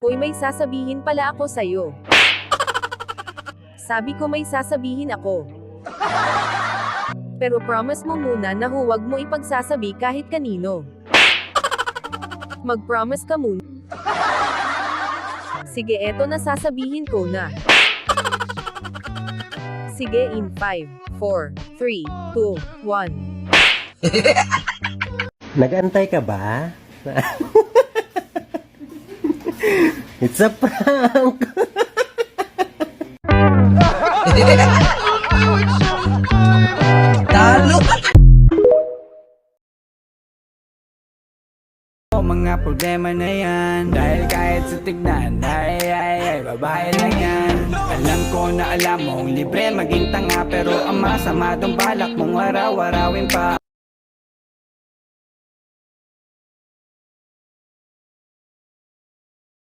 Hoy, may sasabihin pala ako sa'yo. Sabi ko may sasabihin ako. Pero promise mo muna na huwag mo ipagsasabi kahit kanino. Mag-promise ka muna. Sige, eto na, sasabihin ko na. Sige, in 5, 4, 3, 2, 1. Nag-antay ka ba? It's a prank! Talo! Mga problema na yan, dahil kahit sa tignan, ay, babae lang yan. Alam ko na alam mong libre maging tanga, pero ang masama dong balak mong araw-arawin pa.